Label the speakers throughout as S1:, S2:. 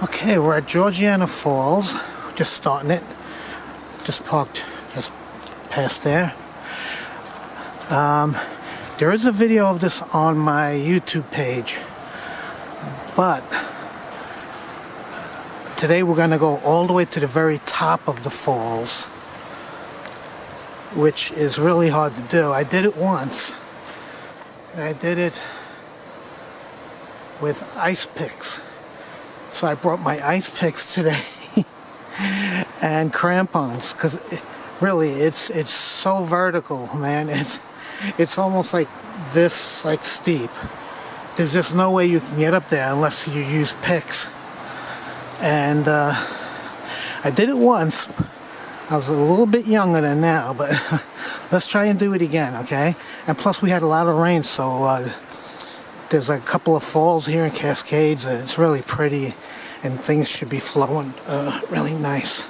S1: Okay, we're at Georgiana Falls. Just starting it. Just parked just past there. There is a video of this on my YouTube page, but today we're going to go all the way to the very top of the falls, which is really hard to do. I did it once, and I did it with ice picks. So I brought my ice picks today and crampons, because really it's so vertical, man. It's almost like this, like steep. There's just no way you can get up there unless you use picks. And I did it once. I was a little bit younger than now, but let's try and do it again, okay? And plus we had a lot of rain, so there's a couple of falls here and cascades, and it's really pretty, and things should be flowing really nice.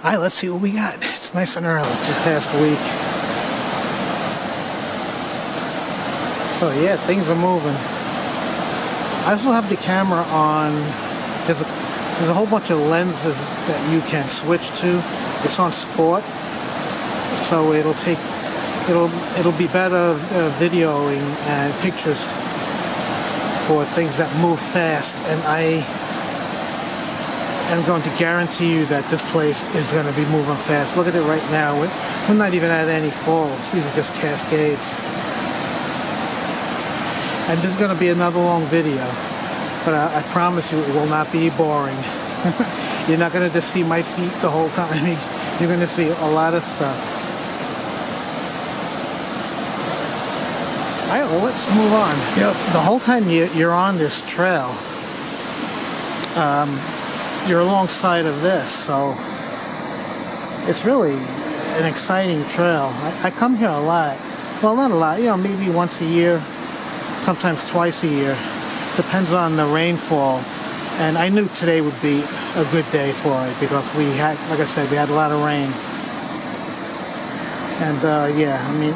S1: All right, let's see what we got. It's nice and early. It's the past week. So yeah, things are moving. I also have the camera on. There's a whole bunch of lenses that you can switch to. It's on sport, so it'll be better videoing and pictures for things that move fast. And I am going to guarantee you that this place is going to be moving fast. Look at it right now. We're not even at any falls. These are just cascades. And this is going to be another long video, but I promise you it will not be boring. You're not going to just see my feet the whole time. You're going to see a lot of stuff. All right, well, let's move on. You know, the whole time you're on this trail, you're alongside of this, so it's really an exciting trail. I come here a lot. Well, not a lot, you know, maybe once a year, sometimes twice a year. Depends on the rainfall. And I knew today would be a good day for it because we had, like I said, we had a lot of rain. And yeah, I mean,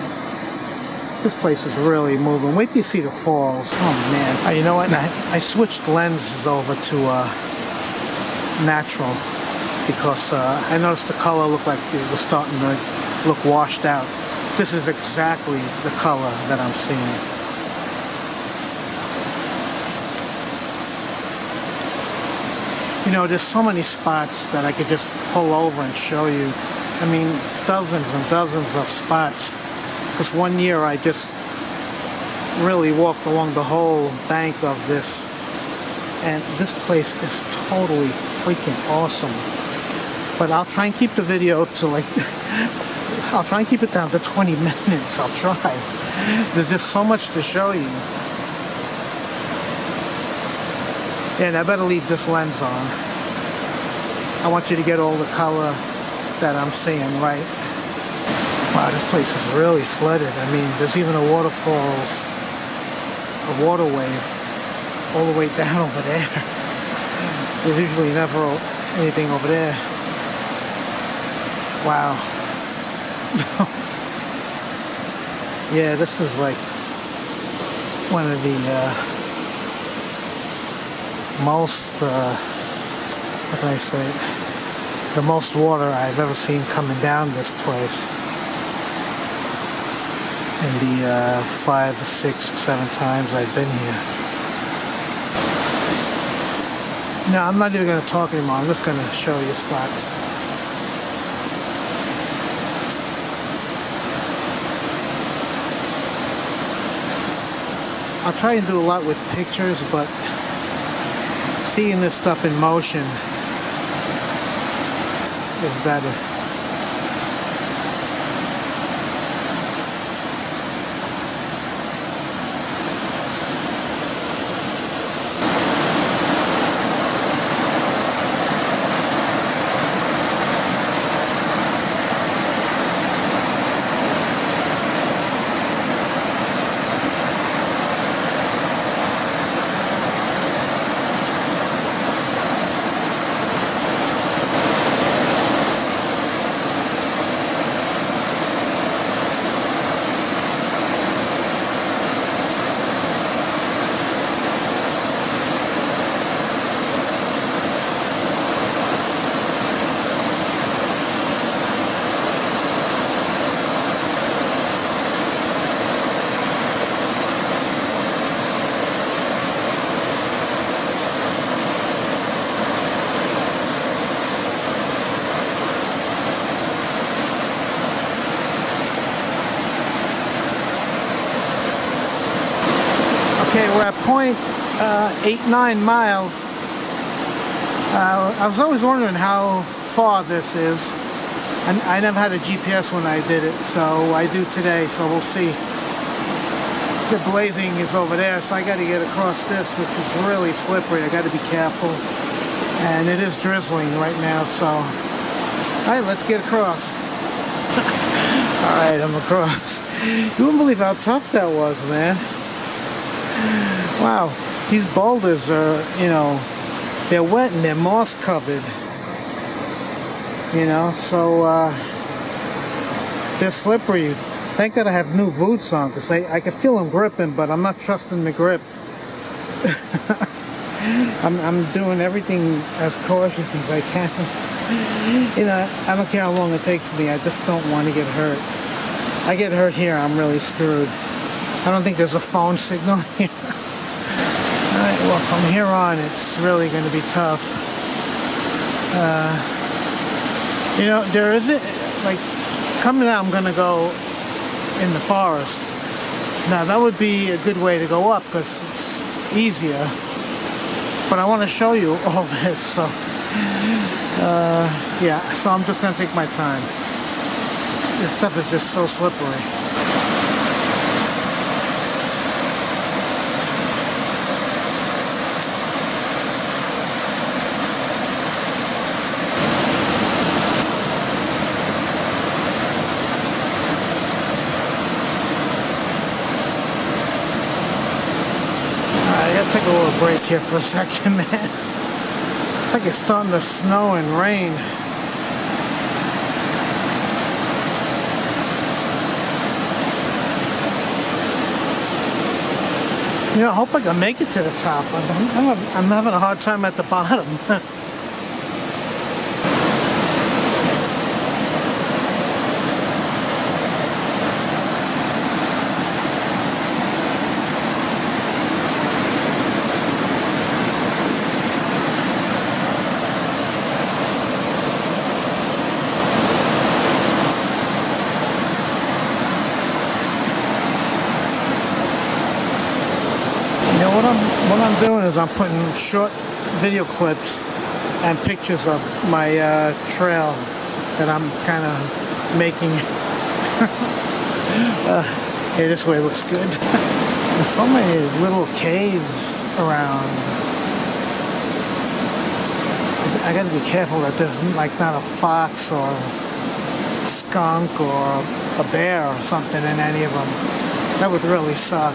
S1: this place is really moving. Wait till you see the falls. Oh man. You know what? I switched lenses over to natural because I noticed the color looked like it was starting to look washed out. This is exactly the color that I'm seeing. You know, there's so many spots that I could just pull over and show you. I mean, dozens and dozens of spots. Because one year I just really walked along the whole bank of this. And this place is totally freaking awesome. But I'll try and keep the video to I'll try and keep it down to 20 minutes. I'll try. There's just so much to show you. And I better leave this lens on. I want you to get all the color that I'm seeing, right? Wow, this place is really flooded. I mean, there's even a waterfalls, a waterway all the way down over there. There's usually never anything over there. Wow. Yeah, this is like one of the most, how can I say it? The most water I've ever seen coming down this place in the 5, 6, 7 times I've been here. No, I'm not even going to talk anymore. I'm just going to show you spots. I'll try and do a lot with pictures, but seeing this stuff in motion is better. 1.89 miles. I was always wondering how far this is. And I never had a GPS when I did it, so I do today, so we'll see. The blazing is over there, so I got to get across this, which is really slippery. I got to be careful. And it is drizzling right now, so... Alright, let's get across. Alright, I'm across. You wouldn't believe how tough that was, man. Wow. These boulders are, you know, they're wet and they're moss covered. You know, so they're slippery. Thank God I have new boots on, because I can feel them gripping, but I'm not trusting the grip. I'm doing everything as cautious as I can. You know, I don't care how long it takes me, I just don't want to get hurt. I get hurt here, I'm really screwed. I don't think there's a phone signal here. Alright, well, from here on, it's really going to be tough. You know, there isn't, like, coming out, I'm going to go in the forest. Now, that would be a good way to go up, because it's easier. But I want to show you all this, so... yeah, so I'm just going to take my time. This stuff is just so slippery. Take a little break here for a second, man. It's like it's starting to snow and rain. You know, I hope I can make it to the top. I'm having a hard time at the bottom. What I'm doing is I'm putting short video clips and pictures of my trail that I'm kind of making. Hey, this way looks good. There's so many little caves around. I gotta be careful that there's like not a fox or a skunk or a bear or something in any of them. That would really suck.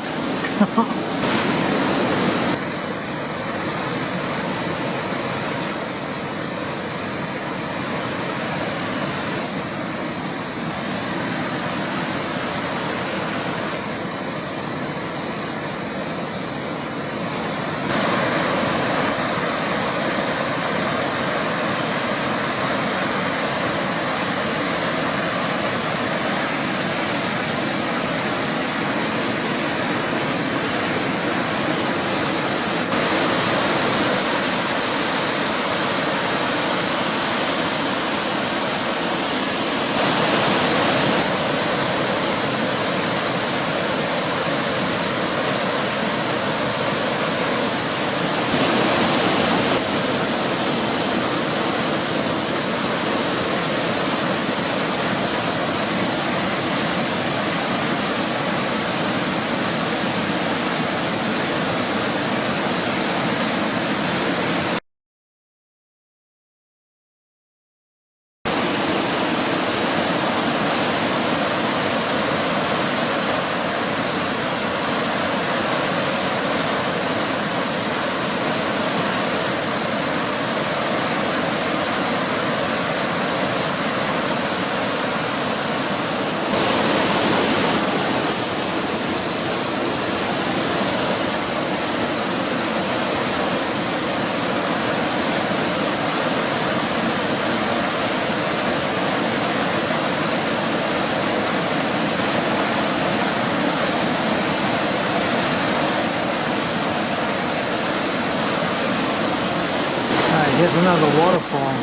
S1: Here's another waterfall.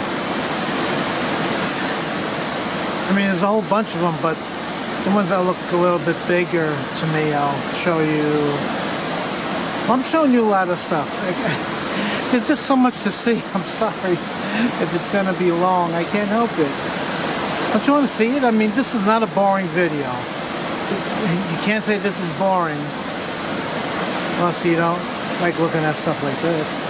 S1: I mean, there's a whole bunch of them, but the ones that look a little bit bigger to me, I'll show you I'm showing you a lot of stuff. There's just so much to see. I'm sorry if it's going to be long. I can't help it. Don't you want to see it? I mean, this is not a boring video. You can't say this is boring unless you don't like looking at stuff like this.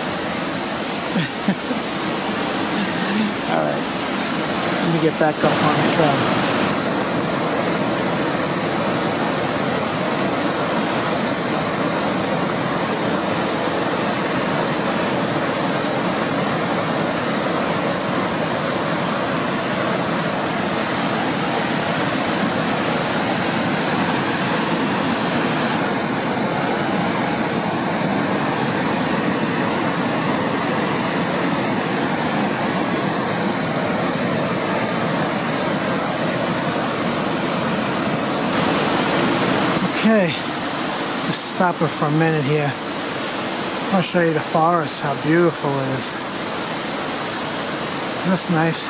S1: Alright, let me get back up on the trail. Okay, just stop it for a minute here. I'll show you the forest, how beautiful it is. Is this nice?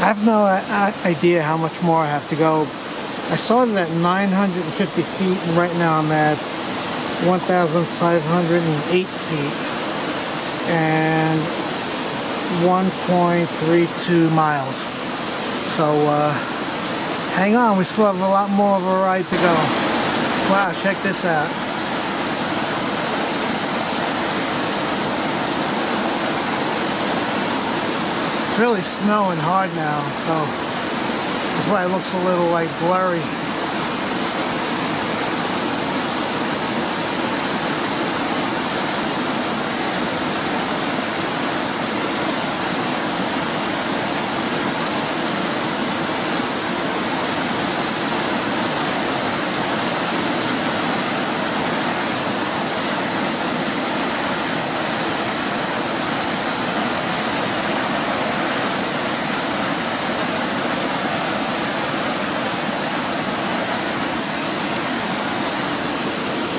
S1: I have no idea how much more I have to go. I started at 950 feet and right now I'm at 1,508 feet and 1.32 miles. So, hang on, we still have a lot more of a ride to go. Wow, check this out. It's really snowing hard now, so that's why it looks a little like blurry.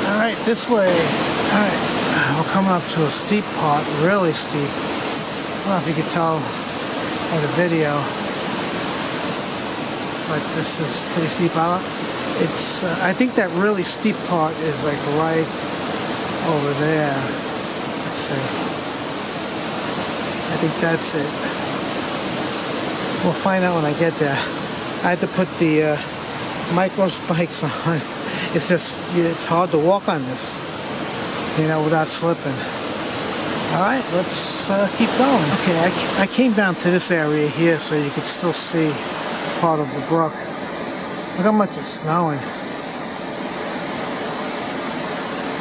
S1: Alright, this way. Alright, we're coming up to a steep part, really steep. I don't know if you can tell by the video, but this is pretty steep. It's, I think that really steep part is like right over there. Let's see. I think that's it. We'll find out when I get there. I had to put the micro spikes on. It's just, it's hard to walk on this, you know, without slipping. Alright, let's keep going. Okay, I came down to this area here so you could still see part of the brook. Look how much it's snowing.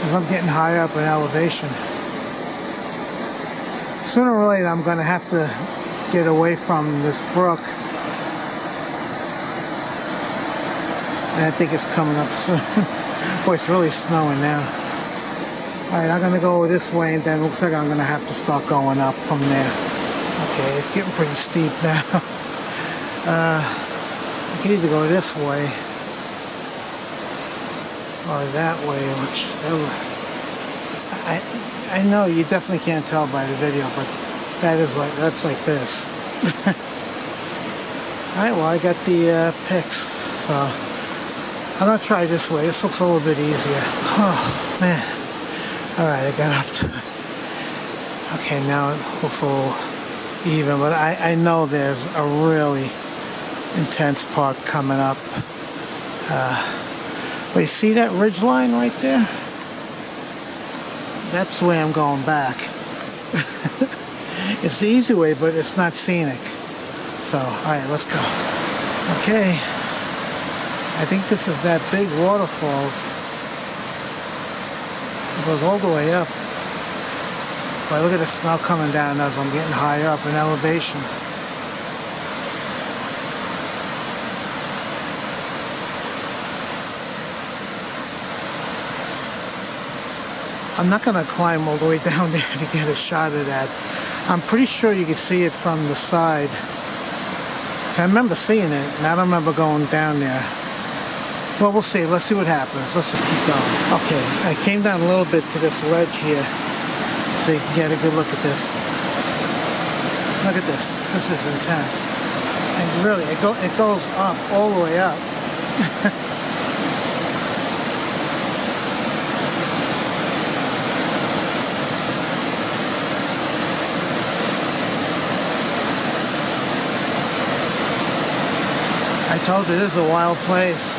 S1: As I'm getting higher up in elevation. Sooner or later I'm going to have to get away from this brook. And I think it's coming up soon. Boy, it's really snowing now. Alright, I'm going to go this way and then it looks like I'm going to have to start going up from there. Okay, it's getting pretty steep now. I can either go this way or that way, which I know you definitely can't tell by the video, but that's like this. Alright, well I got the picks, so I'm gonna try this way. This looks a little bit easier. Oh man. Alright, I got up to it. Okay, now it looks a little even, but I know there's a really intense part coming up. But you see that ridge line right there? That's the way I'm going back. It's the easy way, but it's not scenic. So, alright, let's go. Okay. I think this is that big waterfalls. It goes all the way up. But look at the snow coming down as I'm getting higher up in elevation. I'm not going to climb all the way down there to get a shot of that. I'm pretty sure you can see it from the side. So I remember seeing it, and I don't remember going down there. Well, we'll see. Let's see what happens. Let's just keep going. Okay, I came down a little bit to this ledge here, so you can get a good look at this. Look at this. This is intense. And really, it goes up, all the way up. told you, this is a wild place.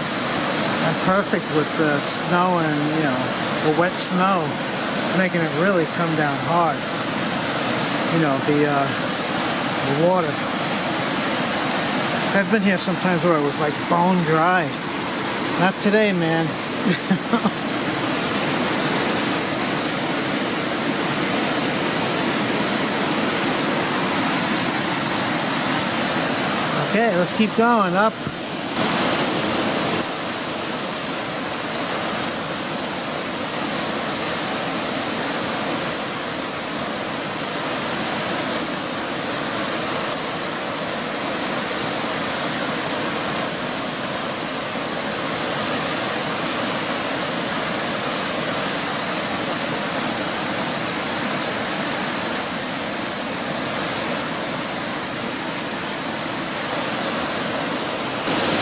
S1: And perfect with the snow and, you know, the wet snow. It's making it really come down hard. You know, the water. I've been here sometimes where it was like bone dry. Not today, man. Okay, let's keep going up.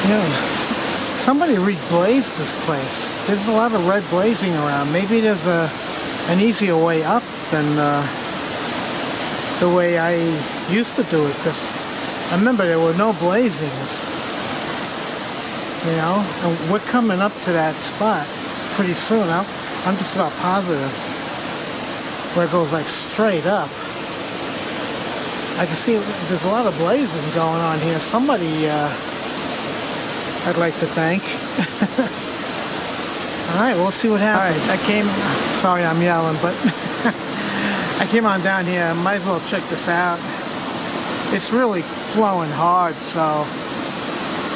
S1: Yeah, somebody reblazed this place. There's a lot of red blazing around. Maybe there's an easier way up than the way I used to do it. Because I remember there were no blazings. You know, and we're coming up to that spot pretty soon. I'm just about positive where it goes like straight up. I can see there's a lot of blazing going on here. Somebody I'd like to thank. All right, we'll see what happens. All right, sorry I'm yelling, but I came on down here. Might as well check this out. It's really flowing hard, so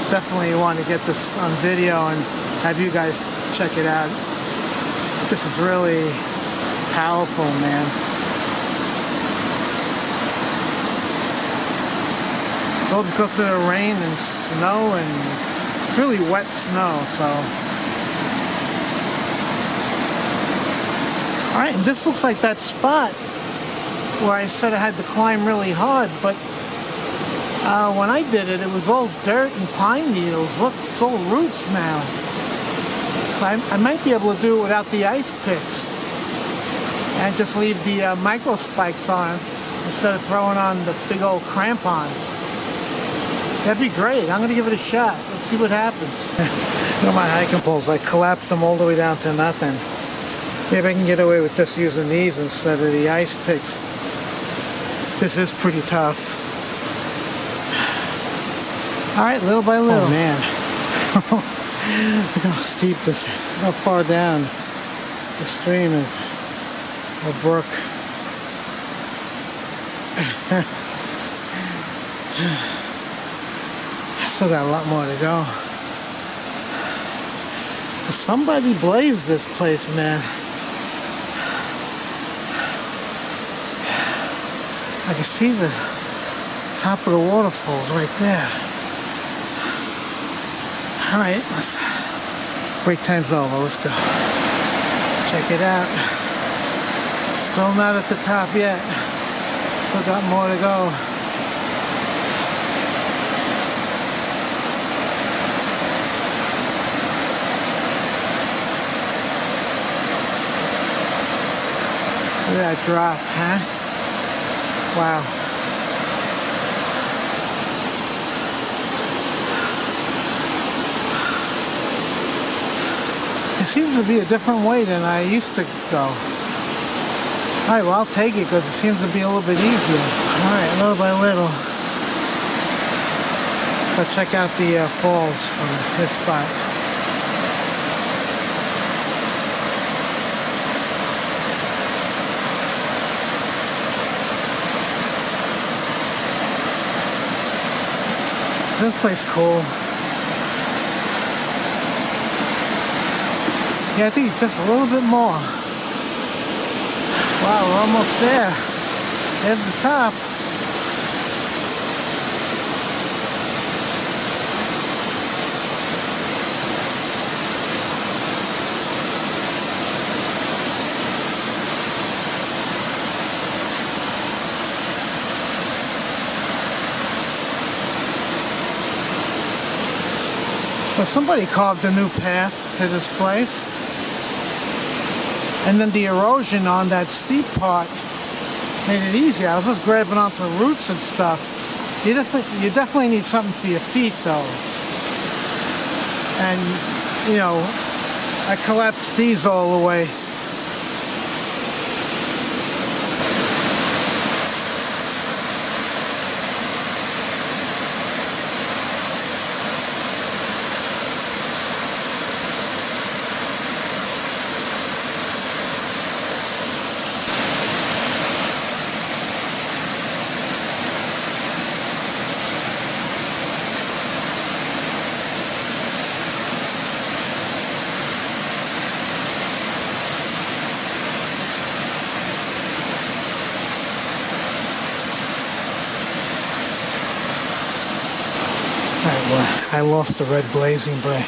S1: definitely want to get this on video and have you guys check it out. This is really powerful, man. It's all because of the rain and snow, and it's really wet snow, so. Alright, and this looks like that spot where I said I had to climb really hard, but when I did it, it was all dirt and pine needles. Look, it's all roots now. So I might be able to do it without the ice picks and just leave the micro spikes on instead of throwing on the big old crampons. That'd be great. I'm going to give it a shot. Let's see what happens. Look at my hiking poles. I collapsed them all the way down to nothing. Maybe I can get away with just using these instead of the ice picks. This is pretty tough. Alright, little by little. Oh, man. Look how steep this is. How far down the stream is. Or brook. Still got a lot more to go. Somebody blazed this place, man. I can see the top of the waterfalls right there. Alright, break time's over. Let's go. Check it out. Still not at the top yet. Still got more to go. Look at that drop, huh? Wow. It seems to be a different way than I used to go. Alright, well I'll take it because it seems to be a little bit easier. Alright, little by little. Let's check out the falls from this spot. This place is cool. Yeah, I think it's just a little bit more. Wow, we're almost there. There's the top. So somebody carved a new path to this place. And then the erosion on that steep part made it easier. I was just grabbing onto roots and stuff. You definitely need something for your feet though. And, you know, I collapsed these all the way. I lost the red blazing, but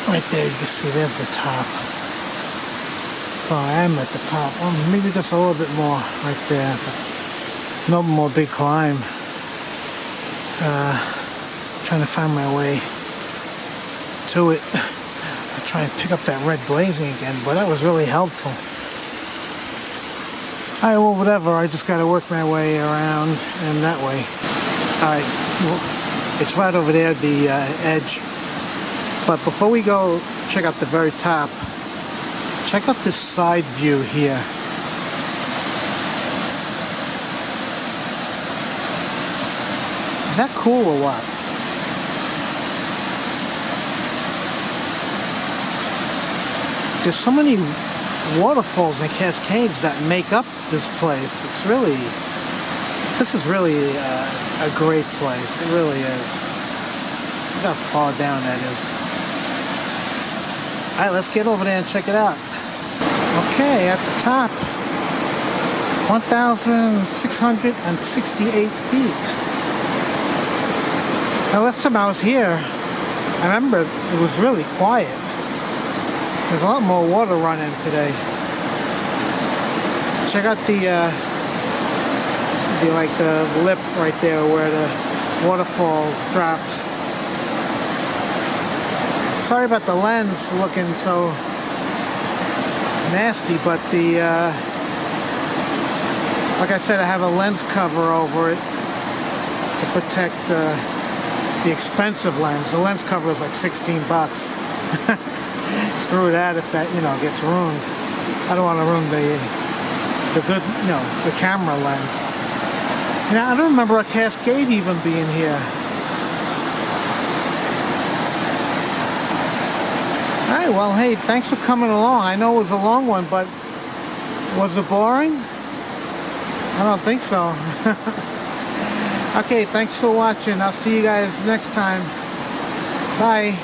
S1: right there you can see there's the top. So I am at the top. Well, maybe just a little bit more right there. But no more big climb. Trying to find my way to it. I try and pick up that red blazing again, but that was really helpful. Alright, well, whatever. I just got to work my way around and that way. Alright, well, it's right over there, the edge. But before we go check out the very top, check out this side view here. Is that cool or what? There's so many waterfalls and cascades that make up this place. This is really a great place. It really is. Look how far down that is. Alright, let's get over there and check it out. Okay, at the top. 1,668 feet. Now, last time I was here, I remember it was really quiet. There's a lot more water running today. Check out the lip right there where the waterfalls drops. Sorry about the lens looking so nasty, but like I said, I have a lens cover over it to protect the expensive lens. The lens cover is like 16 bucks. Screw that if that, gets ruined. I don't want to ruin the good, the camera lens. I don't remember a cascade even being here. Alright, well, hey, thanks for coming along. I know it was a long one, but was it boring? I don't think so. Okay, thanks for watching. I'll see you guys next time. Bye.